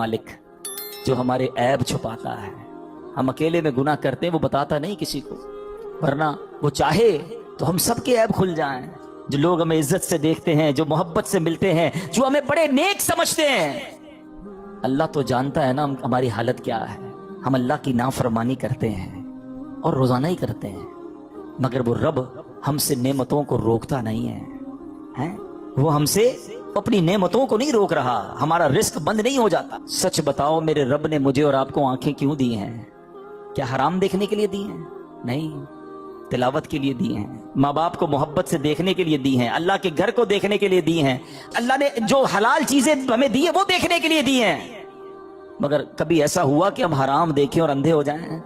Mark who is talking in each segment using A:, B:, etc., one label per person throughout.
A: मालिक जो हमारे ऐब छुपाता है। हम अकेले में गुनाह करते हैं, वो बताता नहीं किसी को, वरना वो चाहे तो हम सबके ऐब खुल जाएं। जो लोग हमें इज्जत से देखते हैं, जो मोहब्बत से मिलते हैं, जो हमें बड़े नेक समझते हैं, अल्लाह तो जानता है ना हमारी हालत क्या है। हम अल्लाह की नाफरमानी करते हैं और रोजाना ही करते हैं, मगर वो रब हमसे नेमतों को रोकता नहीं है, वो हमसे अपनी नेमतों को नहीं रोक रहा, हमारा रिस्क बंद नहीं हो जाता। सच बताओ, मेरे रब ने मुझे और आपको आंखें क्यों दी हैं? क्या हराम देखने के लिए दी हैं? नहीं, तिलावत के लिए दी हैं, माँ बाप को मोहब्बत से देखने के लिए दी हैं, अल्लाह के घर को देखने के लिए दी हैं, अल्लाह ने जो हलाल चीजें हमें दी है वो देखने के लिए दी हैं। मगर कभी ऐसा हुआ कि हम हराम देखें और अंधे हो जाएं?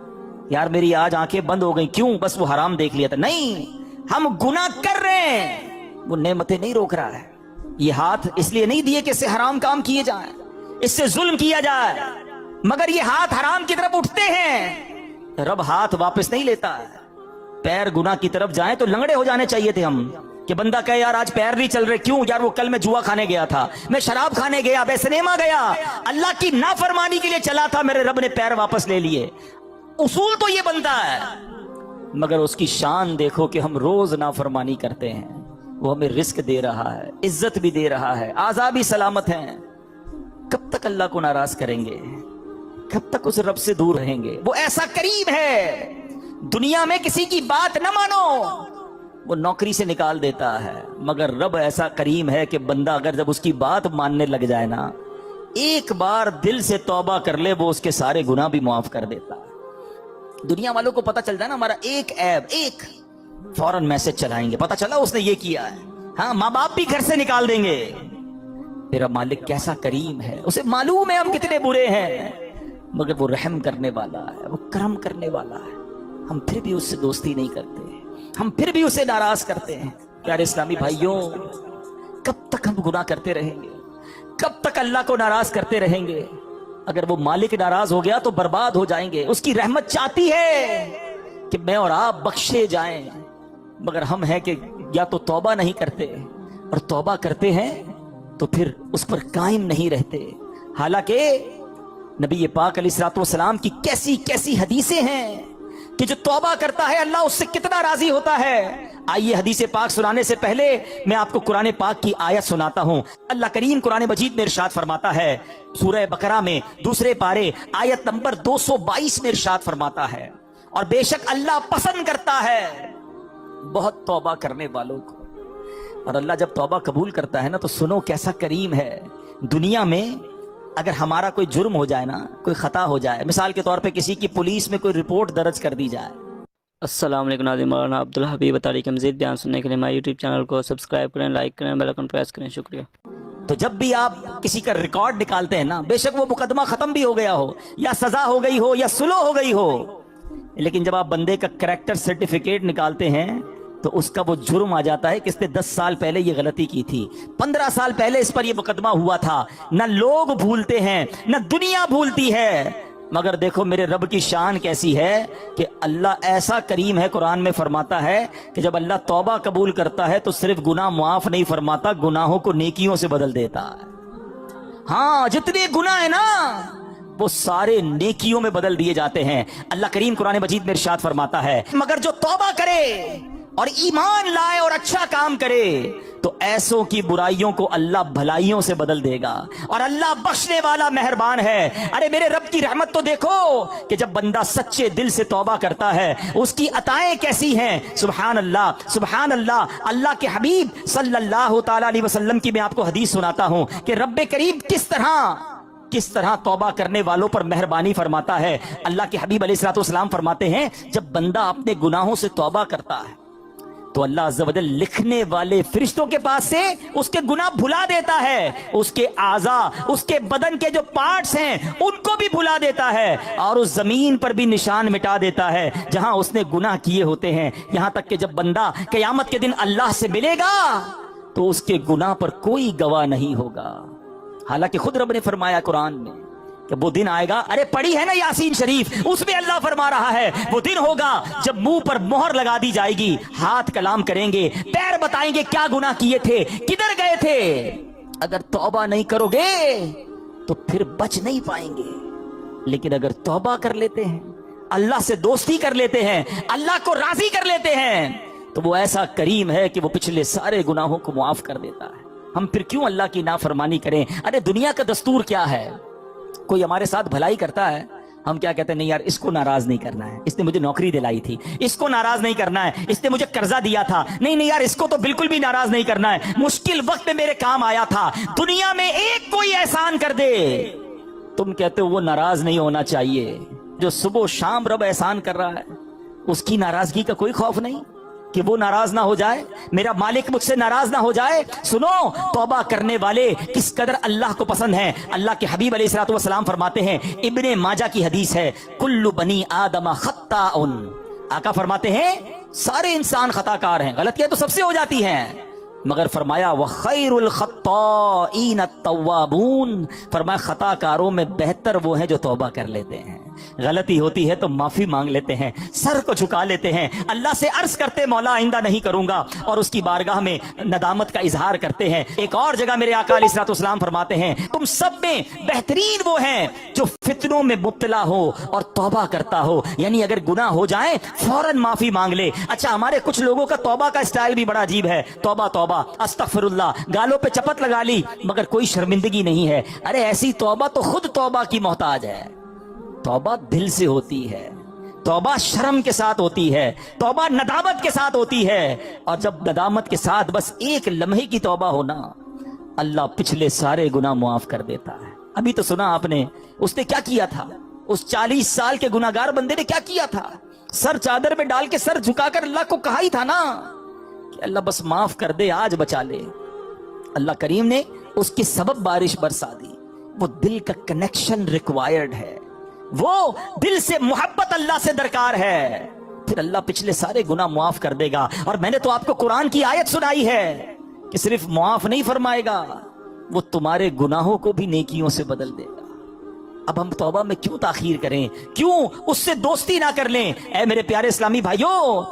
A: यार मेरी आज आंखें बंद हो गई, क्यों? बस वो हराम देख लिया था। नहीं, हम गुनाह कर रहे हैं, वो नेमतें नहीं रोक रहा है। ये हाथ इसलिए नहीं दिए कि इससे हराम काम किए जाए, इससे जुल्म किया जाए, मगर ये हाथ हराम की तरफ उठते हैं, रब हाथ वापस नहीं लेता है। पैर गुनाह की तरफ जाएं तो लंगड़े हो जाने चाहिए थे हम, कि बंदा कहे यार आज पैर नहीं चल रहे, क्यों? यार वो कल मैं जुआ खाने गया था, मैं शराब खाने गया, मैं सिनेमा गया, अल्लाह की नाफरमानी के लिए चला था, मेरे रब ने पैर वापस ले लिए। उसूल तो ये बनता है, मगर उसकी शान देखो कि हम रोज नाफरमानी करते हैं। वो हमें रिस्क दे रहा है, इज्जत भी दे रहा है, आजाद भी सलामत हैं। कब तक अल्लाह को नाराज करेंगे? कब तक उस रब से दूर रहेंगे? वो ऐसा करीम है, दुनिया में किसी की बात न मानो, वो नौकरी से निकाल देता है, मगर रब ऐसा करीम है कि बंदा अगर जब उसकी बात मानने लग जाए ना, एक बार दिल से तौबा कर ले, वो उसके सारे गुनाह भी माफ कर देता है। दुनिया वालों को पता चल जाए ना हमारा एक ऐब, एक फौरन मैसेज चलाएंगे, पता चला उसने ये किया है, हाँ, माँ बाप भी घर से निकाल देंगे। मेरा मालिक कैसा करीम है, उसे मालूम है हम कितने बुरे हैं, मगर वो रहम करने वाला है, वो करम करने वाला है। हम फिर भी उससे दोस्ती नहीं करते, हम फिर भी उसे नाराज करते हैं। प्यारे इस्लामी भाइयों, कब तक हम गुनाह करते रहेंगे? कब तक अल्लाह को नाराज करते रहेंगे? अगर वो मालिक नाराज हो गया तो बर्बाद हो जाएंगे। उसकी रहमत चाहती है कि मैं और आप बख्शे जाएं, मगर हम हैं कि या तो तौबा नहीं करते, और तौबा करते हैं तो फिर उस पर कायम नहीं रहते। हालांकि नबी पाक अलैहिस्सलाम की कैसी कैसी हदीसें हैं कि जो तौबा करता है अल्लाह उससे कितना राजी होता है। आइए हदीस पाक सुनाने से पहले मैं आपको कुरान पाक की आयत सुनाता हूं। अल्लाह करीम कुरान मजीद में इरशाद फरमाता है, सूरह बकरा में दूसरे पारे आयत नंबर 222 में इरशाद फरमाता है, और बेशक अल्लाह पसंद करता है बहुत तौबा करने वालों को। और अल्लाह जब तौबा कबूल करता है ना, तो सुनो कैसा करीम है। दुनिया में अगर हमारा कोई जुर्म हो जाए ना, कोई खता हो जाए, मिसाल के तौर पे किसी की पुलिस में कोई रिपोर्ट दर्ज कर दी जाए।
B: अस्सलाम वालेकुम नाज़रीन, मौलाना अब्दुल हबीब अतारी के मज़ीद बयान सुनने के लिए हमारे यूट्यूब चैनल को सब्सक्राइब करें, लाइक करें, बेल आइकन प्रेस करें। शुक्रिया।
A: तो जब भी आप किसी का रिकॉर्ड निकालते हैं ना, बेशक वो मुकदमा खत्म भी हो गया हो, या सजा हो गई हो, या सुलह हो गई हो, लेकिन जब आप बंदे का कैरेक्टर सर्टिफिकेट निकालते हैं तो उसका वो जुर्म आ जाता है कि इसने 10 साल पहले ये गलती की थी, 15 साल पहले इस पर ये मुकदमा हुआ था। न लोग भूलते हैं, न दुनिया भूलती है, मगर देखो मेरे रब की शान कैसी है कि अल्लाह ऐसा करीम है। कुरान में फरमाता है कि जब अल्लाह तौबा कबूल करता है तो सिर्फ गुनाह माफ नहीं फरमाता, गुनाहों को नेकियों से बदल देता है। हाँ, जितने गुनाह है ना वो सारे नेकियों में बदल दिए जाते हैं। अल्लाह करीम कुरान मजीद में इरशाद फरमाता है, मगर जो तौबा करे और ईमान लाए और अच्छा काम करे तो ऐसों की बुराइयों को अल्लाह भलाइयों से बदल देगा, और अल्लाह बख्शने वाला मेहरबान है। अरे मेरे रब की रहमत तो देखो कि जब बंदा सच्चे दिल से तौबा करता है उसकी अताएं कैसी हैं। सुभान अल्लाह, सुभान अल्लाह। अल्लाह के हबीब सल्लल्लाहु ताला अलैहि वसल्लम की मैं आपको हदीस सुनाता हूं कि रब्बे करीम किस तरह तौबा करने वालों पर मेहरबानी फरमाता है। अल्लाह के हबीब अलैहिस्सलाम फरमाते हैं, जब बंदा अपने गुनाहों से तौबा करता है तो अल्लाह अज़्ज़ व जल लिखने वाले फरिश्तों के पास से उसके गुनाह भुला देता है, उसके आज़ा, उसके बदन के जो पार्ट्स हैं उनको भी भुला देता है, और उस जमीन पर भी निशान मिटा देता है जहां उसने गुनाह किए होते हैं। यहां तक कि जब बंदा क़यामत के दिन अल्लाह से मिलेगा तो उसके गुनाह पर कोई गवाह नहीं होगा। हालांकि खुद रब ने फरमाया कुरान में कि वो दिन आएगा, अरे पढ़ी है ना यासीन शरीफ, उसमें अल्लाह फरमा रहा है वो दिन होगा जब मुंह पर मोहर लगा दी जाएगी, हाथ कलाम करेंगे, पैर बताएंगे क्या गुनाह किए थे, किधर गए थे। अगर तौबा नहीं करोगे तो फिर बच नहीं पाएंगे। लेकिन अगर तौबा कर लेते हैं, अल्लाह से दोस्ती कर लेते हैं, अल्लाह को राजी कर लेते हैं, तो वो ऐसा करीम है कि वो पिछले सारे गुनाहों को मुआफ कर देता है। हम फिर क्यों अल्लाह की नाफरमानी करें? अरे दुनिया का दस्तूर क्या है, कोई हमारे साथ भलाई करता है, हम क्या कहते हैं, नहीं यार इसको नाराज नहीं करना है, इसने मुझे नौकरी दिलाई थी, इसको नाराज नहीं करना है, इसने मुझे कर्जा दिया था, नहीं नहीं यार इसको तो बिल्कुल भी नाराज नहीं करना है, मुश्किल वक्त में मेरे काम आया था, दुनिया में एक कोई एहसान कर दे, तुम कहते हो वो नाराज नहीं होना चाहिए। जो सुबह शाम रब एहसान कर रहा है, उसकी नाराजगी का कोई खौफ नहीं कि वो नाराज ना हो जाए, मेरा मालिक मुझसे नाराज ना हो जाए। सुनो, तौबा करने वाले किस कदर अल्लाह को पसंद है। अल्लाह के हबीब अलैहिस्सलाम फरमाते हैं, इब्ने माजा की हदीस है, कुल्लु बनी आदम खत्ताउन। आका फरमाते हैं सारे इंसान खताकार हैं, गलतियां तो सबसे हो जाती हैं, मगर फरमाया व खैरुल खत्ताईन अत-तव्वाबून, फरमाया खताकारों में बेहतर वो हैं जो तौबा कर लेते हैं। गलती होती है तो माफी मांग लेते हैं, सर को झुका लेते हैं, अल्लाह से अर्ज करते मौला आइंदा नहीं करूंगा, और उसकी बारगाह में नदामत का इजहार करते हैं। एक और जगह मेरे आका अलैहिस्सलाम फरमाते हैं, तुम सब में बेहतरीन वो हैं जो फितनों में मुब्तला हो और तौबा करता हो, यानी अगर गुनाह हो जाए फौरन माफी मांग ले। अच्छा, हमारे कुछ लोगों का तौबा का स्टाइल भी बड़ा अजीब है, तौबा तौबा अस्तगफिरुल्लाह, गालों पे चपत लगा ली मगर कोई शर्मिंदगी नहीं है। अरे ऐसी तौबा तो खुद तौबा की मोहताज है। तौबा दिल से होती है, तौबा शर्म के साथ होती है, तौबा नदामत के साथ होती है, और जब नदामत के साथ बस एक लम्हे की तौबा हो ना, अल्लाह पिछले सारे गुनाह मुआफ कर देता है। अभी तो सुना आपने उसने क्या किया था, उस 40 साल के गुनाहगार बंदे ने क्या किया था, सर चादर में डाल के सर झुकाकर अल्लाह को कहा ही था ना कि अल्लाह बस माफ कर दे, आज बचा ले। अल्लाह करीम ने उसके सबब बारिश बरसा दी। वो दिल का कनेक्शन रिक्वायर्ड है, वो दिल से मोहब्बत अल्लाह से दरकार है, फिर अल्लाह पिछले सारे गुनाह मुआफ कर देगा। और मैंने तो आपको कुरान की आयत सुनाई है कि सिर्फ मुआफ नहीं फरमाएगा, वो तुम्हारे गुनाहों को भी नेकियों से बदल देगा। अब हम तौबा में क्यों ताखीर करें, क्यों उससे दोस्ती ना कर लें? ऐ मेरे प्यारे इस्लामी भाइयों,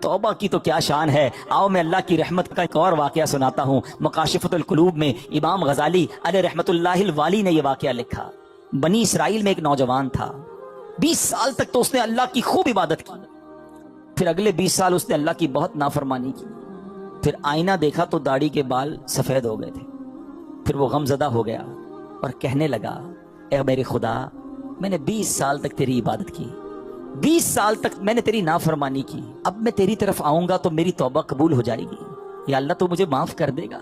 A: तौबा की तो क्या शान है। आओ मैं अल्लाह की रहमत का एक और वाकया सुनाता हूँ। मकाशिफतुल कुलूब में इमाम गजाली अलैहि रहमतुल्लाहिल वाली ने यह वाकया लिखा। बनी इसराइल में एक नौजवान था, 20 साल तक तो उसने अल्लाह की खूब इबादत की, फिर अगले 20 साल उसने अल्लाह की बहुत नाफरमानी की। फिर आईना देखा तो दाढ़ी के बाल सफेद हो गए थे। फिर वो गमजदा हो गया और कहने लगा, ए मेरे खुदा, मैंने 20 साल तक तेरी इबादत की, 20 साल तक मैंने तेरी नाफरमानी की, अब मैं तेरी तरफ आऊंगा तो मेरी तौबा कबूल हो जाएगी, या अल्लाह तो मुझे माफ कर देगा।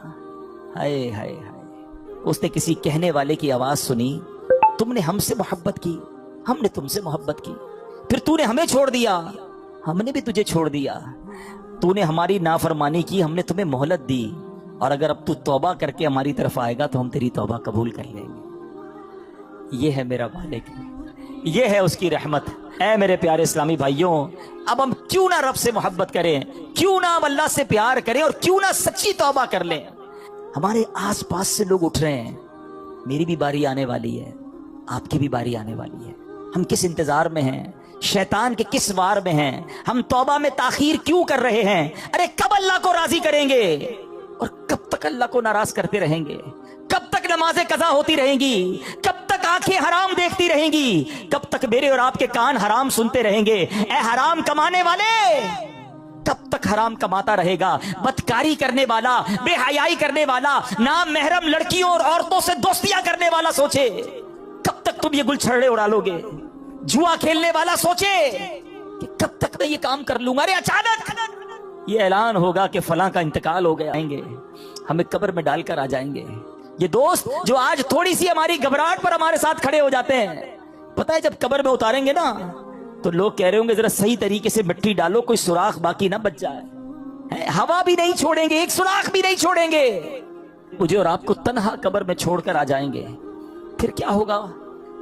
A: हाय हाय हाय। उसने किसी कहने वाले की आवाज सुनी, तुमने हमसे मोहब्बत की, हमने तुमसे मोहब्बत की, फिर तूने हमें छोड़ दिया, हमने भी तुझे छोड़ दिया, तूने हमारी नाफरमानी की, हमने तुम्हें मोहलत दी, और अगर अब तू तौबा करके हमारी तरफ आएगा तो हम तेरी तौबा कबूल कर लेंगे। ये है मेरा मालिक, ये है उसकी रहमत। ऐ मेरे प्यारे इस्लामी भाइयों, अब हम क्यों ना रब से मोहब्बत करें, क्यों ना हम अल्लाह से प्यार करें, और क्यों ना सच्ची तौबा कर लें। हमारे आस पास से लोग उठ रहे हैं, मेरी भी बारी आने वाली है, आपकी भी बारी आने वाली है। हम किस इंतजार में हैं, शैतान के किस वार में हैं, हम तौबा में ताखीर क्यों कर रहे हैं? अरे कब अल्लाह को राजी करेंगे और कब तक अल्लाह को नाराज करते रहेंगे? कब तक नमाजें कज़ा होती रहेंगी? कब तक आंखें हराम देखती रहेंगी? कब तक मेरे और आपके कान हराम सुनते रहेंगे? ए हराम कमाने वाले, कब तक हराम कमाता रहेगा? बदकारी करने वाला, बेहयाई करने वाला, नाम महरम लड़कियों और औरतों से दोस्तियां करने वाला सोचे कब तक तुम ये गुलछड़े उड़ा लोगे? जुआ खेलने वाला सोचे कि कब तक मैं ये काम कर लूंगा। अरे अचानक ये ऐलान होगा कि फलां का इंतकाल हो गया, आएंगे हमें कब्र में डालकर आ जाएंगे। ये दोस्त जो आज थोड़ी सी हमारी घबराहट पर हमारे साथ खड़े हो जाते हैं, पता है जब कब्र में उतारेंगे ना तो लोग कह रहे होंगे जरा सही तरीके से मिट्टी डालो, कोई सुराख बाकी ना बच जाए। हवा भी नहीं छोड़ेंगे, एक सुराख भी नहीं छोड़ेंगे, मुझे और आपको तन्हा कब्र में छोड़कर आ जाएंगे। फिर क्या होगा?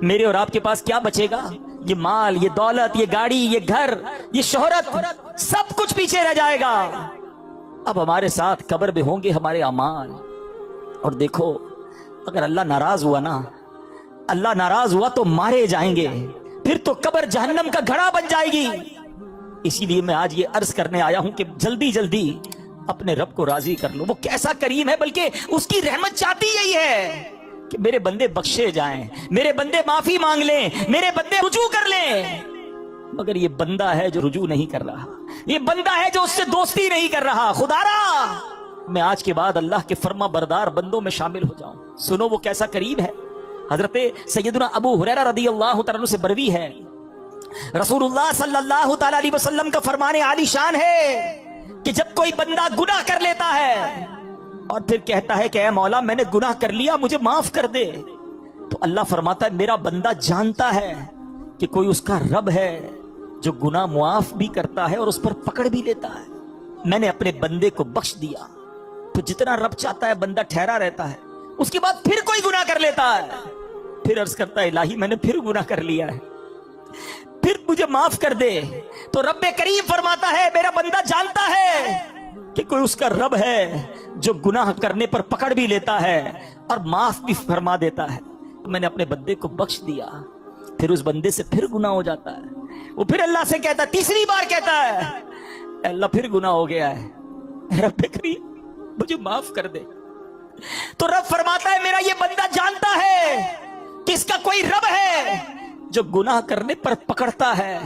A: मेरे और आपके पास क्या बचेगा? ये माल, ये दौलत, ये गाड़ी, ये घर, ये शोहरत, सब कुछ पीछे रह जाएगा। अब हमारे साथ कब्र में होंगे हमारे अमाल। और देखो, अगर अल्लाह नाराज हुआ ना, अल्लाह नाराज हुआ तो मारे जाएंगे, फिर तो कब्र जहन्नम का घड़ा बन जाएगी। इसीलिए मैं आज ये अर्ज करने आया हूं कि जल्दी जल्दी अपने रब को राजी कर लो। वो कैसा करीम है, बल्कि उसकी रहमत चाहती यही है کہ میرے بندے بخشے جائیں, میرے بندے معافی مانگ لیں, میرے بندے رجوع کر لیں. مگر یہ بندہ ہے جو رجوع نہیں کر رہا, یہ بندہ ہے جو اس سے دوستی نہیں کر رہا. خدا را میں آج کے بعد اللہ کے فرما بردار بندوں میں شامل ہو جاؤں. سنو وہ کیسا قریب ہے. حضرت سیدنا ابو ہریرہ رضی اللہ تعالیٰ عنہ سے بروی ہے, رسول اللہ صلی اللہ تعالیٰ علیہ وسلم کا فرمان عالی شان ہے کہ جب کوئی بندہ گناہ کر لیتا ہے اور پھر کہتا ہے کہ اے مولا میں نے گناہ کر لیا, مجھے معاف کر دے, تو اللہ فرماتا ہے میرا بندہ جانتا ہے کہ کوئی اس کا رب ہے جو گناہ معاف بھی کرتا ہے اور اس پر پکڑ بھی لیتا ہے. میں نے اپنے بندے کو بخش دیا. تو جتنا رب چاہتا ہے بندہ ٹھہرا رہتا ہے, اس کے بعد پھر کوئی گناہ کر لیتا ہے, پھر عرض کرتا ہے الہی میں نے پھر گناہ کر لیا ہے, پھر مجھے معاف کر دے. تو رب کریم فرماتا ہے میرا بندہ جانتا ہے کہ کوئی اس کا رب ہے جو گناہ کرنے پر پکڑ بھی لیتا ہے اور معاف بھی فرما دیتا ہے. میں نے اپنے بندے کو بخش دیا. پھر اس بندے سے پھر گناہ ہو جاتا ہے, وہ پھر اللہ سے کہتا ہے, تیسری بار کہتا ہے اے اللہ پھر گناہ ہو گیا ہے, رب کریم مجھے معاف کر دے. تو رب فرماتا ہے میرا یہ بندہ جانتا ہے کہ اس کا کوئی رب ہے جو گناہ کرنے پر پکڑتا ہے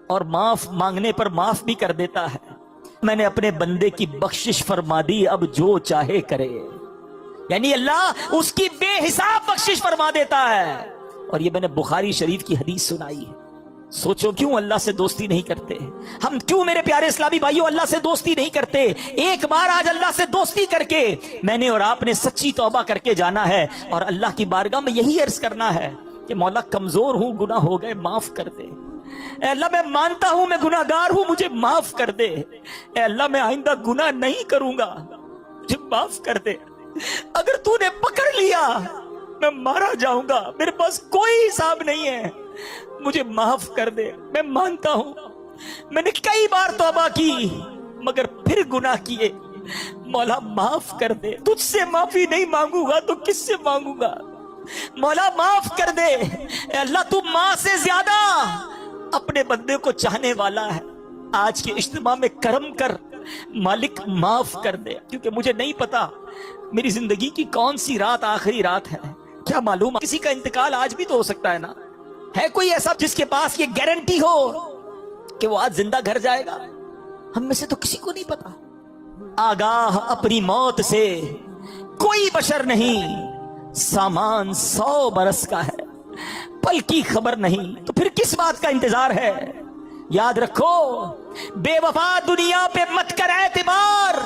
A: اور معاف مانگنے پر معاف بھی کر دیتا ہے. میں نے اپنے بندے کی بخشش فرما دی, اب جو چاہے کرے. یعنی اللہ اس کی بے حساب بخشش فرما دیتا ہے. اور یہ میں نے بخاری شریف کی حدیث سنائی ہے. سوچو کیوں اللہ سے دوستی نہیں کرتے ہم, کیوں میرے پیارے اسلامی بھائیوں اللہ سے دوستی نہیں کرتے. ایک بار آج اللہ سے دوستی کر کے میں نے اور آپ نے سچی توبہ کر کے جانا ہے اور اللہ کی بارگاہ میں یہی عرض کرنا ہے کہ مولا کمزور ہوں, گناہ ہو گئے, معاف کر دے. اے اللہ میں مانتا ہوں میں گناہگار ہوں, مجھے معاف کر دے. اے اللہ میں آئندہ گناہ نہیں کروں گا, مجھے معاف کر دے. اگر تو نے پکڑ لیا میں مارا جاؤں گا, میرے پاس کوئی حساب نہیں ہے, مجھے معاف کر دے. میں مانتا ہوں میں نے کئی بار توبہ کی مگر پھر گناہ کیے, مولا معاف کر دے. تجھ سے معافی نہیں مانگوں گا تو کس سے مانگوں گا, مولا معاف کر دے. اے اللہ تو ماں سے زیادہ اپنے بندے کو چاہنے والا ہے. آج کے اجتماع میں کرم کر مالک, معاف کر دے, کیونکہ مجھے نہیں پتا میری زندگی کی کون سی رات آخری رات ہے. کیا معلوم کسی کا انتقال آج بھی تو ہو سکتا ہے نا. ہے کوئی ایسا جس کے پاس یہ گارنٹی ہو کہ وہ آج زندہ گھر جائے گا؟ ہم میں سے تو کسی کو نہیں پتا. آگاہ اپنی موت سے کوئی بشر نہیں, سامان 100 برس کا ہے, پل کی خبر نہیں, تو پھر کس بات کا انتظار ہے. یاد رکھو بے وفا دنیا پہ مت کر اعتبار,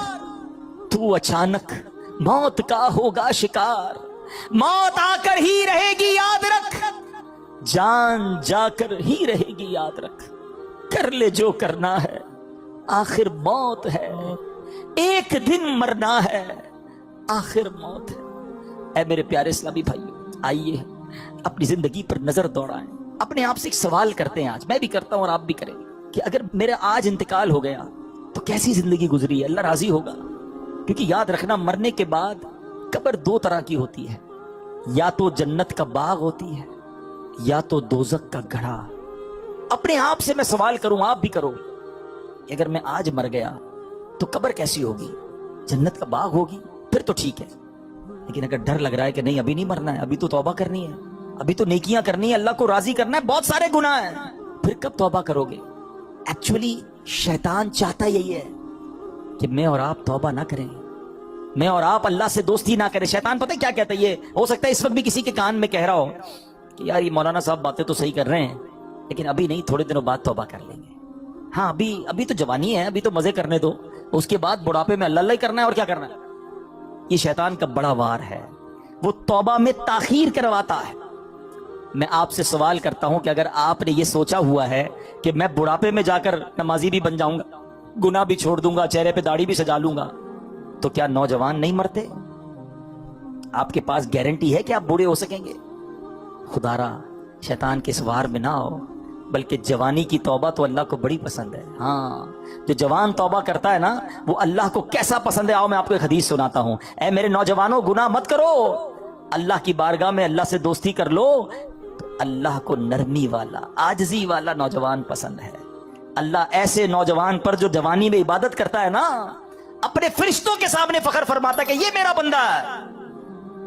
A: تو اچانک موت کا ہوگا شکار. موت آ کر ہی رہے گی یاد رکھ, جان جا کر ہی رہے گی یاد رکھ. کر لے جو کرنا ہے آخر موت ہے, ایک دن مرنا ہے آخر موت ہے. اے میرے پیارے اسلامی بھائیو, آئیے اپنی زندگی پر نظر دوڑائیں, اپنے آپ سے ایک سوال کرتے ہیں. آج میں بھی کرتا ہوں اور آپ بھی کریں کہ اگر میرا آج انتقال ہو گیا تو کیسی زندگی گزری ہے. اللہ راضی ہوگا, کیونکہ یاد رکھنا مرنے کے بعد قبر 2 طرح کی ہوتی ہے, یا تو جنت کا باغ ہوتی ہے یا تو دوزخ کا گڑھا. اپنے آپ سے میں سوال کروں, آپ بھی کرو, اگر میں آج مر گیا تو قبر کیسی ہوگی؟ جنت کا باغ ہوگی, پھر تو ٹھیک ہے. لیکن اگر ڈر لگ رہا ہے کہ نہیں ابھی نہیں مرنا ہے, ابھی تو توبہ کرنی ہے, ابھی تو نیکیاں کرنی ہے, اللہ کو راضی کرنا ہے, بہت سارے گناہ ہیں, پھر کب توبہ کرو گے؟ ایکچولی شیطان چاہتا یہی ہے کہ میں اور آپ توبہ نہ کریں, میں اور آپ اللہ سے دوستی نہ کریں. شیطان پتہ کیا کہتا ہے؟ یہ ہو سکتا ہے اس وقت بھی کسی کے کان میں کہہ رہا ہو کہ یار یہ مولانا صاحب باتیں تو صحیح کر رہے ہیں لیکن ابھی نہیں, تھوڑے دنوں بعد توبہ کر لیں گے. ہاں ابھی تو جوانی ہے, ابھی تو مزے کرنے دو, اس کے بعد بڑھاپے میں اللہ ہی کرنا ہے اور کیا کرنا ہے. یہ شیطان کا بڑا وار ہے, وہ توبہ میں تاخیر کرواتا ہے. میں آپ سے سوال کرتا ہوں کہ اگر آپ نے یہ سوچا ہوا ہے کہ میں بڑھاپے میں جا کر نمازی بھی بن جاؤں گا, گناہ بھی چھوڑ دوں گا, چہرے پہ داڑھی بھی سجا لوں گا, تو کیا نوجوان نہیں مرتے؟ آپ کے پاس گارنٹی ہے کہ آپ بوڑھے ہو سکیں گے؟ خدا را شیطان کے سوار میں نہ ہو, بلکہ جوانی کی توبہ تو اللہ کو بڑی پسند ہے. ہاں, جو جوان توبہ کرتا ہے نا وہ اللہ کو کیسا پسند ہے. آؤ میں آپ کو ایک حدیث سناتا ہوں. اے میرے نوجوانوں, گناہ مت کرو, اللہ کی بارگاہ میں اللہ سے دوستی کر لو. تو اللہ کو نرمی والا, عاجزی والا نوجوان پسند ہے. اللہ ایسے نوجوان پر جو جوانی میں عبادت کرتا ہے نا, اپنے فرشتوں کے سامنے فخر فرماتا ہے کہ یہ میرا بندہ ہے.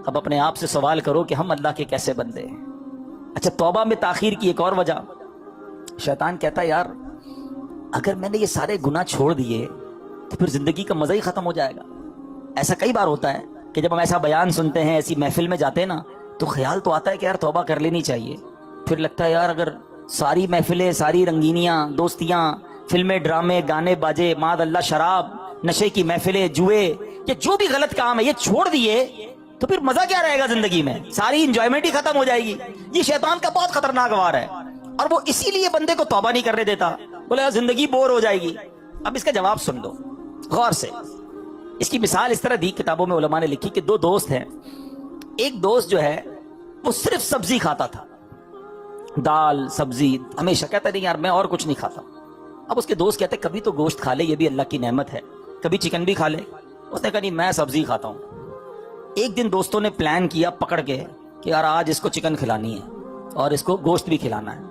A: اب اپنے آپ سے سوال کرو کہ ہم اللہ کے کیسے بندے ہیں. اچھا, توبہ میں تاخیر کی ایک اور وجہ, شیطان کہتا ہے یار اگر میں نے یہ سارے گناہ چھوڑ دیے تو پھر زندگی کا مزہ ہی ختم ہو جائے گا. ایسا کئی بار ہوتا ہے کہ جب ہم ایسا بیان سنتے ہیں, ایسی محفل میں جاتے ہیں نا, تو خیال تو آتا ہے کہ یار توبہ کر لینی چاہیے. پھر لگتا ہے یار اگر ساری محفلیں, ساری رنگینیاں, دوستیاں, فلمیں, ڈرامے, گانے باجے, معاذ اللہ شراب, نشے کی محفلیں, جوئے, یہ جو بھی غلط کام ہے یہ چھوڑ دیے تو پھر مزہ کیا رہے گا زندگی میں, ساری انجوائمنٹ ہی ختم ہو جائے گی. یہ شیطان کا بہت خطرناک وار ہے, اور وہ اسی لیے بندے کو توبہ نہیں کرنے دیتا. بولے زندگی بور ہو جائے گی. اب اس کا جواب سن لو غور سے. اس کی مثال اس طرح دی, کتابوں میں علماء نے لکھی کہ دو دوست ہیں. ایک دوست جو ہے وہ صرف سبزی کھاتا تھا, دال سبزی, ہمیشہ کہتا نہیں یار میں اور کچھ نہیں کھاتا. اب اس کے دوست کہتے کبھی تو گوشت کھا لے, یہ بھی اللہ کی نعمت ہے, کبھی چکن بھی کھا لے. اس نے کہا نہیں میں سبزی کھاتا ہوں. ایک دن دوستوں نے پلان کیا پکڑ کے کہ یار آج اس کو چکن کھلانی ہے اور اس کو گوشت بھی کھلانا ہے.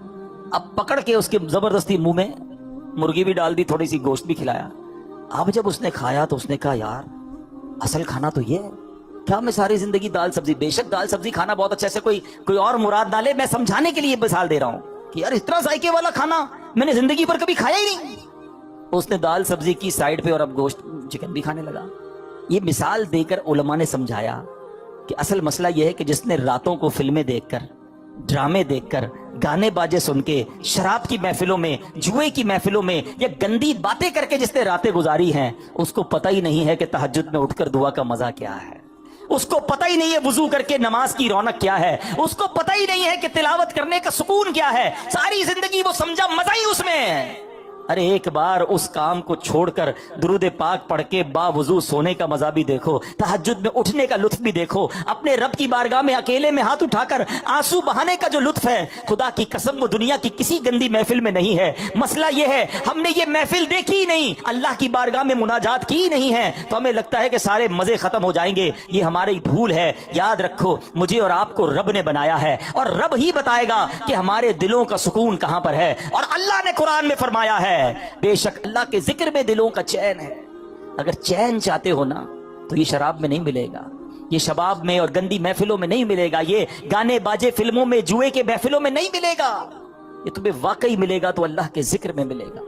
A: اب پکڑ کے اس کے زبردستی منہ میں مرغی بھی ڈال دی, تھوڑی سی گوشت بھی کھلایا. اب جب اس نے کھایا تو اس نے کہا یار اصل کھانا تو یہ ہے, کیا میں ساری زندگی دال سبزی, بے شک دال سبزی کھانا بہت اچھا, سے کوئی اور مراد نہ لے, میں سمجھانے کے لیے مثال دے رہا ہوں کہ یار اتنا ذائقے والا کھانا میں نے زندگی پر کبھی کھایا ہی نہیں. اس نے دال سبزی کی سائڈ پہ اور اب گوشت چکن بھی کھانے لگا. یہ مثال دے کر علماء نے سمجھایا کہ اصل مسئلہ یہ ہے کہ جس نے راتوں کو فلمیں دیکھ کر, ڈرامے دیکھ کر, گانے باجے سن کے, شراب کی محفلوں میں, جوئے کی محفلوں میں, یا گندی باتیں کر کے جس نے راتیں گزاری ہیں, اس کو پتہ ہی نہیں ہے کہ تہجد میں اٹھ کر دعا کا مزہ کیا ہے. اس کو پتہ ہی نہیں ہے وضو کر کے نماز کی رونق کیا ہے. اس کو پتہ ہی نہیں ہے کہ تلاوت کرنے کا سکون کیا ہے. ساری زندگی وہ سمجھا مزہ ہی اس میں ہے. ارے ایک بار اس کام کو چھوڑ کر درود پاک پڑھ کے با وضو سونے کا مزہ بھی دیکھو, تہجد میں اٹھنے کا لطف بھی دیکھو, اپنے رب کی بارگاہ میں اکیلے میں ہاتھ اٹھا کر آنسو بہانے کا جو لطف ہے, خدا کی قسم وہ دنیا کی کسی گندی محفل میں نہیں ہے. مسئلہ یہ ہے ہم نے یہ محفل دیکھی ہی نہیں, اللہ کی بارگاہ میں مناجات کی ہی نہیں ہے, تو ہمیں لگتا ہے کہ سارے مزے ختم ہو جائیں گے. یہ ہماری بھول ہے. یاد رکھو مجھے اور آپ کو رب نے بنایا ہے, اور رب ہی بتائے گا کہ ہمارے دلوں کا سکون کہاں پر ہے. اور اللہ نے قرآن میں فرمایا ہے بے شک اللہ کے ذکر میں دلوں کا چین ہے. اگر چین چاہتے ہو نا تو یہ شراب میں نہیں ملے گا, یہ شباب میں اور گندی محفلوں میں نہیں ملے گا, یہ گانے باجے فلموں میں, جوئے کے محفلوں میں نہیں ملے گا. یہ تمہیں واقعی ملے گا تو اللہ کے ذکر میں ملے گا.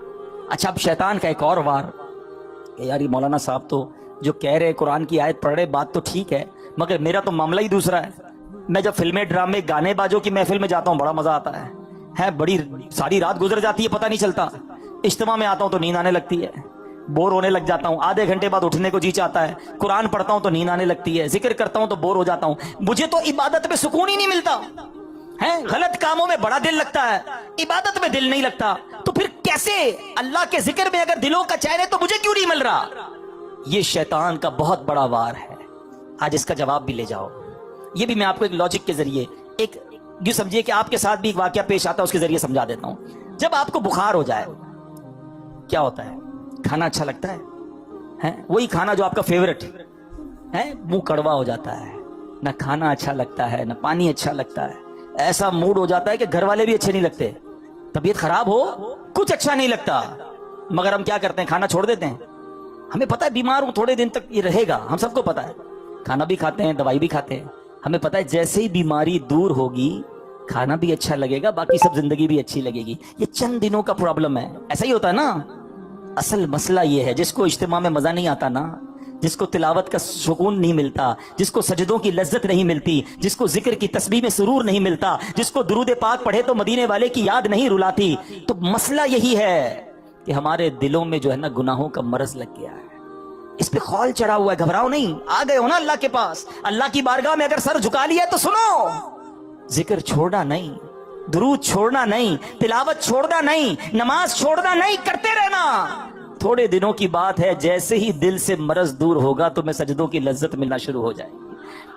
A: اچھا, اب شیطان کا ایک اور وار کہ یار یہ مولانا صاحب تو جو کہہ رہے قرآن کی آیت پڑھ رہے, بات تو ٹھیک ہے, مگر میرا تو معاملہ ہی دوسرا ہے. میں جب فلمیں ڈرامے گانے باجوں کی محفل میں جاتا ہوں بڑا مزہ آتا ہے, بڑی ساری رات گزر جاتی ہے پتہ نہیں چلتا. اجتماع میں آتا ہوں تو نیند آنے لگتی ہے, بور ہونے لگ جاتا ہوں, آدھے گھنٹے بعد اٹھنے کو جی چاہتا ہے, قرآن پڑھتا ہوں تو نیند آنے لگتی ہے, ذکر کرتا ہوں تو بور ہو جاتا ہوں. مجھے تو عبادت میں سکون ہی نہیں ملتا ہے. غلط کاموں میں بڑا دل لگتا ہے, عبادت میں دل نہیں لگتا. تو پھر کیسے اللہ کے ذکر میں اگر دلوں کا چین ہے تو مجھے کیوں نہیں مل رہا؟ یہ شیطان کا بہت بڑا وار ہے. آج اس کا جواب بھی لے جاؤ. یہ بھی میں آپ کو ایک لاجک کے ذریعے, ایک جو سمجھیے کہ آپ کے ساتھ بھی ایک واقعہ پیش آتا ہے اس کے ذریعے سمجھا دیتا ہوں. جب آپ کو بخار ہو جائے کیا ہوتا ہے؟ کھانا اچھا لگتا ہے, وہی کھانا جو آپ کا فیورٹ ہے, منہ کڑوا ہو جاتا ہے, نہ کھانا اچھا لگتا ہے نہ پانی اچھا لگتا ہے. ایسا موڈ ہو جاتا ہے کہ گھر والے بھی اچھے نہیں لگتے, طبیعت خراب ہو کچھ اچھا نہیں لگتا. مگر ہم کیا کرتے ہیں؟ کھانا چھوڑ دیتے ہیں. ہمیں پتا ہے بیمار ہوں تھوڑے دن تک یہ رہے گا, ہم سب کو پتا ہے. کھانا بھی کھاتے ہیں, دوائی بھی کھاتے ہیں, ہمیں پتا ہے جیسے ہی بیماری دور ہوگی کھانا بھی اچھا لگے گا, باقی سب زندگی بھی اچھی لگے گی. یہ چند دنوں کا پرابلم ہے. ایسا ہی ہوتا ہے نا. اصل مسئلہ یہ ہے جس کو اجتماع میں مزہ نہیں آتا نا, جس کو تلاوت کا سکون نہیں ملتا, جس کو سجدوں کی لذت نہیں ملتی, جس کو ذکر کی تسبیح میں سرور نہیں ملتا, جس کو درود پاک پڑھے تو مدینے والے کی یاد نہیں رلاتی, تو مسئلہ یہی ہے کہ ہمارے دلوں میں جو ہے نا گناہوں کا مرض لگ گیا ہے. اس پہ خول چڑھا ہوا ہے. گھبراؤ نہیں, آ گئے ہو نا اللہ کے پاس, اللہ کی بارگاہ میں اگر سر جھکا لیا تو سنو, ذکر چھوڑنا نہیں, درود چھوڑنا نہیں, تلاوت چھوڑنا نہیں, نماز چھوڑنا نہیں, کرتے رہنا. تھوڑے دنوں کی بات ہے, جیسے ہی دل سے مرض دور ہوگا تمہیں سجدوں کی لذت ملنا شروع ہو جائے گی,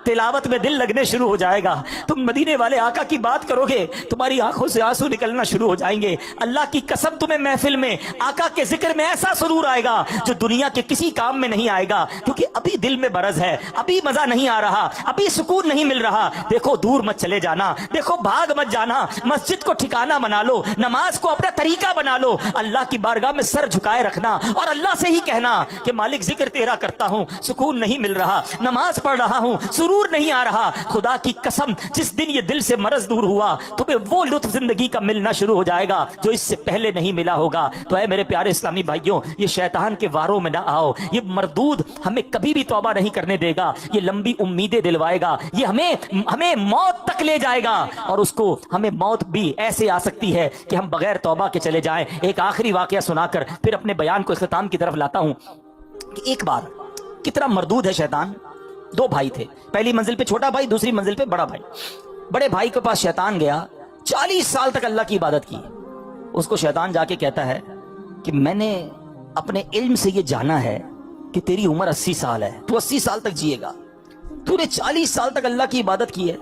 A: تلاوت میں دل لگنے شروع ہو جائے گا. تم مدینے والے آقا کی بات کرو گے, تمہاری آنکھوں سے آنسو نکلنا شروع ہو جائیں گے. اللہ کی قسم تمہیں محفل میں آقا کے ذکر میں ایسا سرور آئے گا جو دنیا کے کسی کام میں نہیں آئے گا, کیونکہ ابھی دل میں مرض ہے, ابھی مزہ نہیں آ رہا, ابھی سکون نہیں مل رہا. دیکھو دور مت چلے جانا, دیکھو بھاگ مت جانا, مسجد کو ٹھکانہ بنا لو, نماز کو اپنا طریقہ بنا لو, اللہ کی بارگاہ میں سر جھکائے رکھنا اور اللہ سے ہی کہنا کہ مالک ذکر تیرا کرتا ہوں, سکون نہیں مل رہا, نماز پڑھ رہا ہوں, سرور सुरूर नहीं आ रहा, खुदा की कसम जिस दिन ये दिल से मरज दूर हुआ तुम्हें वो लुत्फ जिंदगी का मिलना शुरू हो जाएगा जो इससे पहले नहीं मिला होगा। तो है मेरे प्यारे इस्लामी भाइयों, ये शैतान के वारों में ना आओ। ये मरदूद हमें कभी भी तौबा नहीं करने देगा, ये लंबी उम्मीदें दिलवाएगा, ये हमें मौत तक ले जाएगा, और उसको हमें मौत भी ऐसे आ सकती है कि हम बगैर तौबा के चले जाएं। एक आखिरी वाकया सुनाकर फिर अपने बयान को इख्तिताम की तरफ लाता हूं कि एक बार कितना मरदूद है शैतान। दो भाई थे, पहली मंजिल पे छोटा भाई, दूसरी मंजिल पे बड़ा भाई। बड़े भाई के पास शैतान गया, 40 साल तक अल्लाह की इबादत की। उसको शैतान जाके कहता है कि मैंने अपने इल्म से ये जाना है कि तेरी उम्र 80 साल है, तू 80 साल तक जिएगा, तूने 40 साल तक अल्लाह की इबादत की है,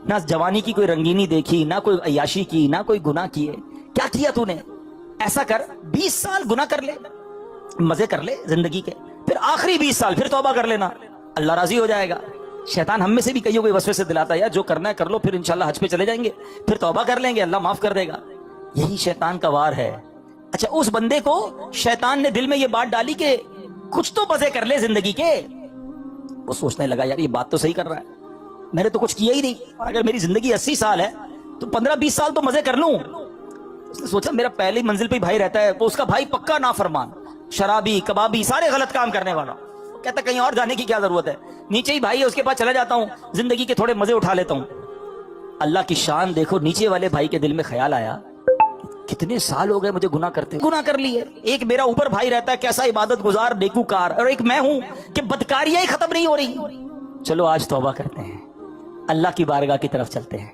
A: ना जवानी की कोई रंगीनी देखी, ना कोई अय्याशी की, ना कोई गुनाह किए, क्या किया तूने? ऐसा कर 20 साल गुनाह कर ले, मजे कर ले जिंदगी के, फिर आखिरी 20 साल फिर तौबा कर लेना, अल्लाह राजी हो जाएगा। शैतान हम में से भी कईयों को वसवे से दिलाता है, यार जो करना है कर लो, फिर इंशाल्लाह हज पे चले जाएंगे, फिर तौबा कर लेंगे, अल्लाह माफ कर देगा। यही शैतान का वार है। अच्छा, उस बंदे को शैतान ने दिल में ये बात डाली कि कुछ तो मजे कर ले जिंदगी के। वो सोचने लगा, यार ये बात तो सही कर रहा है, मैंने तो कुछ किया ही नहीं, अगर मेरी जिंदगी 80 साल है तो 15-20 साल तो मजे कर लूं। उसने सोचा मेरा पहली मंजिल पे भाई रहता है, वो उसका भाई पक्का नाफरमान, शराबी, कबाबी, सारे गलत काम करने वाला। कहता कहीं और जाने की क्या जरूरत है, नीचे ही भाई है उसके पास चला जाता हूं, जिंदगी के थोड़े मजे उठा लेता हूं। अल्लाह की शान देखो, नीचे वाले भाई के दिल में ख्याल आया कितने साल हो गए मुझे गुनाह करते, गुनाह कर लिए। एक मेरा ऊपर भाई रहता है कैसा इबादत गुजार नेकूकार, और एक मैं हूं कि बदकारियां ही खत्म नहीं हो रही। चलो आज तौबा करते हैं, अल्लाह की बारगाह की तरफ चलते हैं।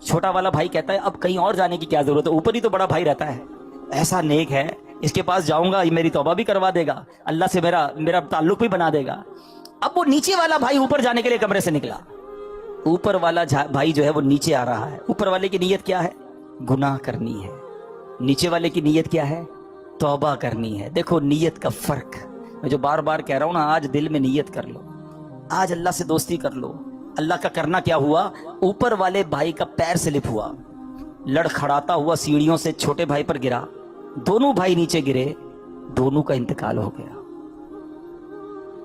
A: छोटा वाला भाई कहता है अब कहीं और जाने की क्या जरूरत है, ऊपर ही तो बड़ा भाई रहता है, ऐसा नेक है, इसके पास जाऊंगा ये मेरी तौबा भी करवा देगा, अल्लाह से मेरा ताल्लुक भी बना देगा। अब वो नीचे वाला भाई ऊपर जाने के लिए कमरे से निकला, ऊपर वाला भाई जो है वो नीचे आ रहा है। ऊपर वाले की नीयत क्या है? गुनाह करनी है। नीचे वाले की नीयत क्या है? तौबा करनी है। देखो नीयत का फर्क, मैं जो बार बार कह रहा हूं ना, आज दिल में नीयत कर लो, आज अल्लाह से दोस्ती कर लो। अल्लाह का करना क्या हुआ, ऊपर वाले भाई का पैर स्लिप हुआ, लड़खड़ाता हुआ सीढ़ियों से छोटे भाई पर गिरा, दोनों भाई नीचे गिरे, दोनों का इंतकाल हो गया।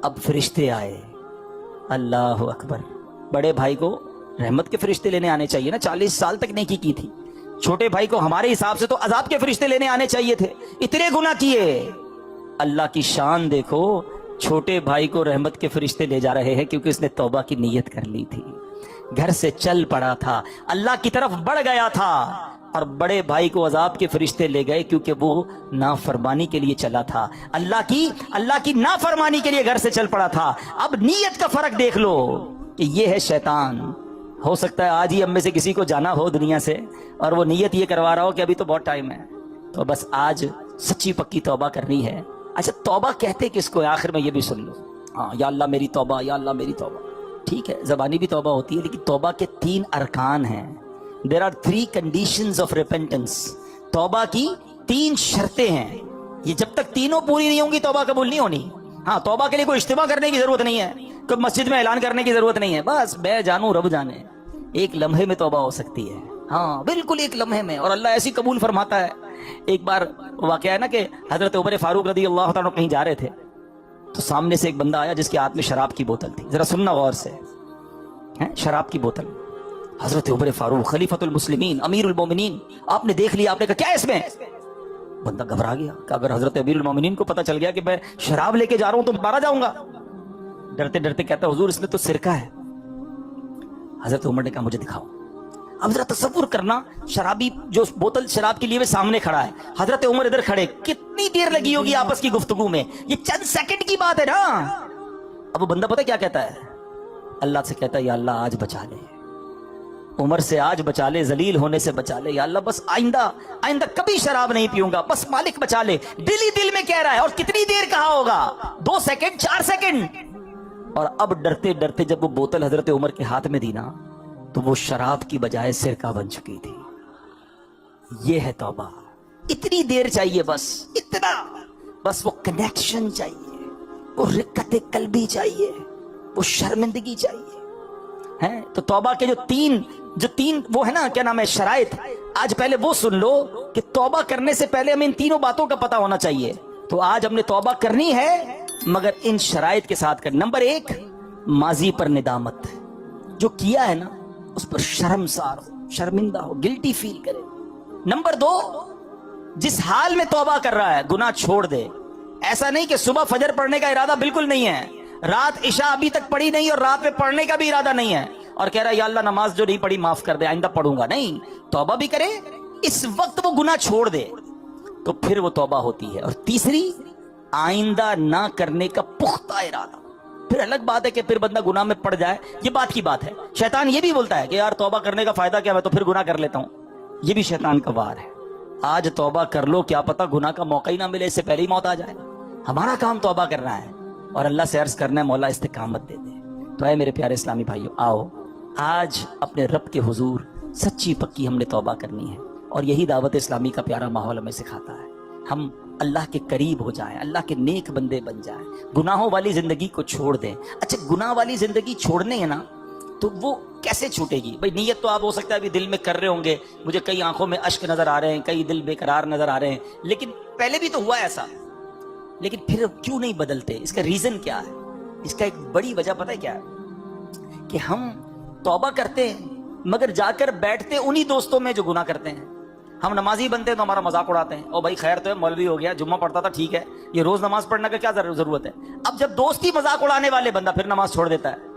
A: अब फरिश्ते आए, अल्लाह अकबर। बड़े भाई को रहमत के फरिश्ते लेने आने चाहिए ना, 40 साल तक नेकी की थी। छोटे भाई को हमारे हिसाब से तो अजाब के फरिश्ते लेने आने चाहिए थे, इतने गुनाह किए। अल्लाह की शान देखो, छोटे भाई को रहमत के फरिश्ते ले जा रहे हैं क्योंकि उसने तौबा की नीयत कर ली थी, घर से चल पड़ा था, अल्लाह की तरफ बढ़ गया था। और बड़े भाई को अजाब के फरिश्ते ले गए क्योंकि वो नाफरमानी के लिए चला था, अल्लाह की नाफरमानी के लिए घर से चल पड़ा था। अब नीयत का फर्क देख लो कि ये है शैतान। हो सकता है आज ही हम में से किसी को जाना हो दुनिया से और वो नीयत ये करवा रहा हो कि अभी तो बहुत टाइम है, तो बस आज सच्ची पक्की तौबा करनी है। अच्छा, तौबा कहते किसको है? आखिर में ये भी सुन लो, हाँ, या अल्लाह मेरी तौबा, या अल्लाह मेरी तौबा। ठीक है, जबानी भी तौबा होती है, लेकिन तौबा के 3 अरकान हैं। There are 3 conditions of repentance. तौबा की 3 शर्तें हैं, ये जब तक तीनों पूरी नहीं होंगी तौबा कबूल नहीं होनी। हाँ, तौबा के लिए कोई इज्तिमा करने की जरूरत नहीं है, कोई मस्जिद में ऐलान करने की जरूरत नहीं है, बस मैं जानू रब जाने, एक लम्हे में तौबा हो सकती है। हाँ, बिल्कुल एक लम्हे में, और अल्लाह ऐसी कबूल फरमाता है। एक बार वाकया है ना कि हजरत उमर फारूक रदी अल्लाह तआला कहीं जा रहे थे, तो सामने से एक बंदा आया जिसके हाथ में शराब की बोतल थी। जरा सुनना गौर से, है शराब की बोतल। हजरत उमर फारूक खलीफतुल मुस्लिमीन, अमीरुल मोमिनीन, आपने देख लिया, आपने कहा क्या है इसमें? बंदा घबरा गया कि अगर हजरत अमीरुल मोमिनीन को पता चल गया कि मैं शराब लेके जा रहा हूं तो मारा जाऊंगा। डरते डरते कहता हुजूर इसमें तो सिरका है। हजरत उमर ने कहा मुझे दिखाओ। अब जरा तसव्वुर करना, शराबी जो बोतल शराब के लिए वे सामने खड़ा है, हजरत उमर इधर खड़े, कितनी देर लगी होगी आपस की गुफ्तगू में, ये चंद सेकंड की बात है ना। अब वो बंदा पता क्या कहता है? अल्लाह से कहता है या अल्लाह आज बचा ले, उमर से आज बचा ले, जलील होने से बचा ले, या अल्लाह बस आइंदा कभी शराब नहीं पीऊंगा, बस मालिक बचा ले। दिल ही दिल में कह रहा है, और कितनी देर कहा होगा? 2 सेकंड, 4 सेकंड। और अब डरते डरते जब वो बोतल हजरत उमर के हाथ में दी ना, तो वो शराब की बजाय सिरका बन चुकी थी। ये है तौबा। इतनी देर चाहिए, बस इतना, बस वो कनेक्शन चाहिए, वो रिक्कत कल्बी चाहिए, वो शर्मिंदगी चाहिए, है। तो तौबा के जो तीन वो है ना, क्या नाम है, शराइत, आज पहले वो सुन लो कि तौबा करने से पहले हमें इन तीनों बातों का पता होना चाहिए। तो आज हमने तौबा करनी है, मगर इन शराइत के साथ करनी। नंबर 1, माजी पर निदामत, जो किया है ना उस पर शर्मसार हो, शर्मिंदा हो, गिल्टी फील करे। नंबर 2, जिस हाल में तौबा कर रहा है गुनाह छोड़ दे। ऐसा नहीं कि सुबह फजर पढ़ने का इरादा बिल्कुल नहीं है, रात इशा अभी तक पढ़ी नहीं और रात में पढ़ने का भी इरादा नहीं है और कह रहा है या अल्लाह नमाज जो नहीं पढ़ी माफ कर दे, आइंदा पढ़ूंगा। नहीं, तौबा भी करे, इस वक्त वो गुनाह छोड़ दे तो फिर वो तौबा होती है। और तीसरी, आइंदा ना करने का पुख्ता इरादा। फिर अलग बात है कि फिर बंदा गुनाह में पड़ जाए, ये बात की बात है। शैतान ये भी बोलता है कि यार तौबा करने का फायदा क्या है, तो फिर गुनाह कर लेता हूं। ये भी शैतान का वार है। आज तौबा कर लो, क्या पता गुनाह का मौका ही ना मिले, इससे पहले ही मौत आ जाए। हमारा काम तौबा करना है और अल्लाह से अर्ज करना है मौला इस्तिकामत दे दे। तो ऐ मेरे प्यारे इस्लामी भाइयों, आओ आज अपने रब के हुजूर सच्ची पक्की हमने तौबा करनी है और यही दावत इस्लामी का प्यारा माहौल हमें सिखाता है। हम अल्लाह के करीब हो जाएं, अल्लाह के नेक बंदे बन जाएं, गुनाहों वाली जिंदगी को छोड़ दें। अच्छा, गुनाह वाली जिंदगी छोड़ने है ना, तो वो कैसे छूटेगी भाई? नीयत तो आप हो सकता है अभी दिल में कर रहे होंगे, मुझे कई आंखों में अश्क नजर आ रहे हैं, कई दिल बेकरार नजर आ रहे हैं, लेकिन पहले भी तो हुआ ऐसा, लेकिन फिर क्यों नहीं बदलते? इसका रीजन क्या है? इसका एक बड़ी वजह पता है क्या है? कि हम तौबा करते हैं मगर जाकर बैठते उन्हीं दोस्तों में जो गुनाह करते हैं। हम नमाजी बनते हैं तो हमारा मजाक उड़ाते हैं, ओ भाई खैर तो है, मौलवी हो गया, जुम्मा पढ़ता था, ठीक है, ये रोज नमाज पढ़ने का क्या जरूरत है। अब जब दोस्ती मजाक उड़ाने वाले बंदा फिर नमाज छोड़ देता है।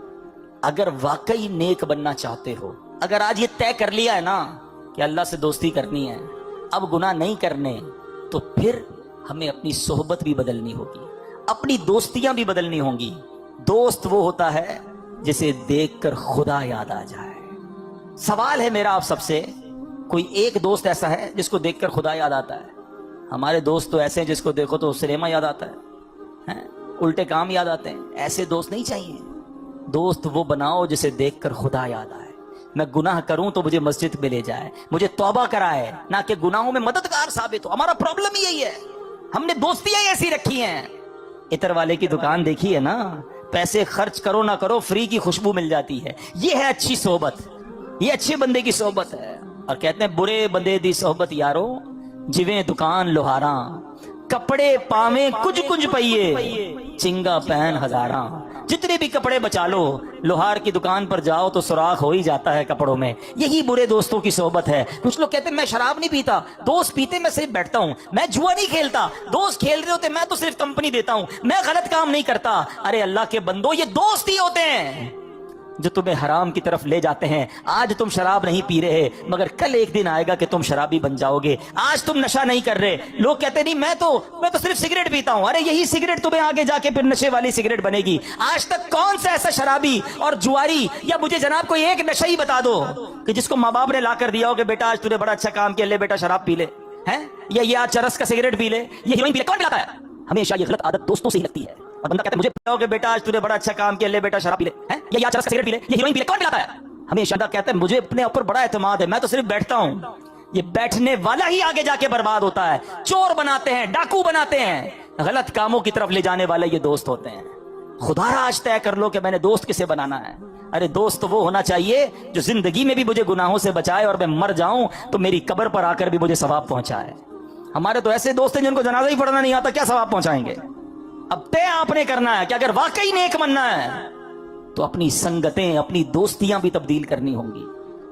A: अगर वाकई नेक बनना चाहते हो, अगर आज ये तय कर लिया है ना कि अल्लाह से दोस्ती करनी है, अब गुनाह नहीं करने, तो फिर हमें अपनी सोहबत भी बदलनी होगी, अपनी दोस्तियां भी बदलनी होंगी। दोस्त वो होता है जिसे देखकर खुदा याद आ जाए। सवाल है मेरा आप सबसे, कोई एक दोस्त ऐसा है जिसको देखकर खुदा याद आता है? हमारे दोस्त तो ऐसे हैं जिसको देखो तो सिनेमा याद आता है, उल्टे काम याद आते हैं। ऐसे दोस्त नहीं चाहिए। दोस्त वो बनाओ जिसे देखकर खुदा याद आए। मैं गुनाह करूं तो मुझे मस्जिद में ले जाए, मुझे तौबा कराए, ना कि गुनाहों में मददगार साबित हो। हमारा प्रॉब्लम ही यही है, हमने दोस्तियां ऐसी रखी हैं। इतर वाले की दुकान देखी है ना, पैसे खर्च करो ना करो फ्री की खुशबू मिल जाती है। ये है अच्छी सोहबत, ये अच्छे बंदे की सोहबत है। और कहते हैं बुरे बंदे दी सोहबत यारो जिवें दुकान लोहारा, कपड़े पावे कुछ कुछ पइए, चिंगा पहन हजारा। जितने भी कपड़े बचा लो, लोहार की दुकान पर जाओ तो सुराख हो ही जाता है कपड़ों में। यही बुरे दोस्तों की सोहबत है। कुछ लोग कहते हैं मैं शराब नहीं पीता, दोस्त पीते मैं सिर्फ बैठता हूँ, मैं जुआ नहीं खेलता, दोस्त खेल रहे होते मैं तो सिर्फ कंपनी देता हूँ, मैं गलत काम नहीं करता। अरे अल्लाह के बंदो, ये दोस्त ही होते हैं जो तुम्हें हराम की तरफ ले जाते हैं। आज तुम शराब नहीं पी रहे, मगर कल एक दिन आएगा कि तुम शराबी बन जाओगे। आज तुम नशा नहीं कर रहे, लोग कहते नहीं मैं तो सिर्फ सिगरेट पीता हूं। अरे यही सिगरेट तुम्हें आगे जाके फिर नशे वाली सिगरेट बनेगी। आज तक कौन सा ऐसा शराबी और जुआरी, या मुझे जनाब कोई एक नशा ही बता दो कि जिसको माँ बाप ने ला कर दिया हो कि बेटा आज तूने बड़ा अच्छा काम किया, ले बेटा शराब पी ले, है, या ये आज चरस का सिगरेट पी ले, ये हीरोइन पी ले। कौन पिलाता है? हमेशा ये गलत आदत दोस्तों से ही लगती है। और बंदा कहता है मुझे पता हो कि बेटा आज तूने बड़ा अच्छा काम किया, ले बेटा शराब पी ले, हैं, या यार चरस का सिगरेट पी ले, ये हीरोइन पी ले। कौन पिलाता है? हमेशा कहता है मुझे अपने ऊपर बड़ा एतमाद है, मैं तो सिर्फ बैठता हूं। ये बैठने वाला ही आगे जाके बर्बाद होता है। चोर बनाते हैं, डाकू बनाते हैं, गलत कामों की तरफ ले जाने वाले ये दोस्त होते हैं। खुदारा आज तय कर लो कि मैंने दोस्त किसे बनाना है। अरे दोस्त वो होना चाहिए जो जिंदगी में भी मुझे गुनाहों से बचाए और मैं मर जाऊं तो मेरी कब्र पर आकर भी मुझे सवाब पहुंचाए। हमारे तो ऐसे दोस्त हैं जिनको जनाजा ही पढ़ना नहीं आता, क्या सवाब पहुंचाएंगे? अब तय आपने करना है कि अगर वाकई नेक बनना है तो अपनी संगतें, अपनी दोस्तियां भी तब्दील करनी होंगी।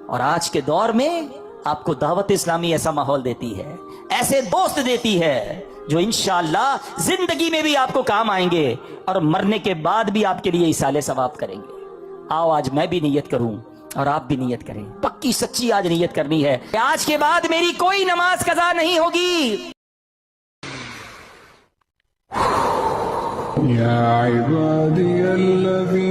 A: और आज के दौर में आपको दावत इस्लामी ऐसा माहौल देती है, ऐसे दोस्त देती है जो इंशाअल्लाह जिंदगी में भी आपको काम आएंगे और मरने के बाद भी आपके लिए इसाले सवाब करेंगे। आओ आज मैं भी नियत करूं और आप भी नियत करें, पक्की सच्ची आज नियत करनी है कि आज के बाद मेरी कोई नमाज कज़ा नहीं होगी।
C: या इबादी अल्लज़ीना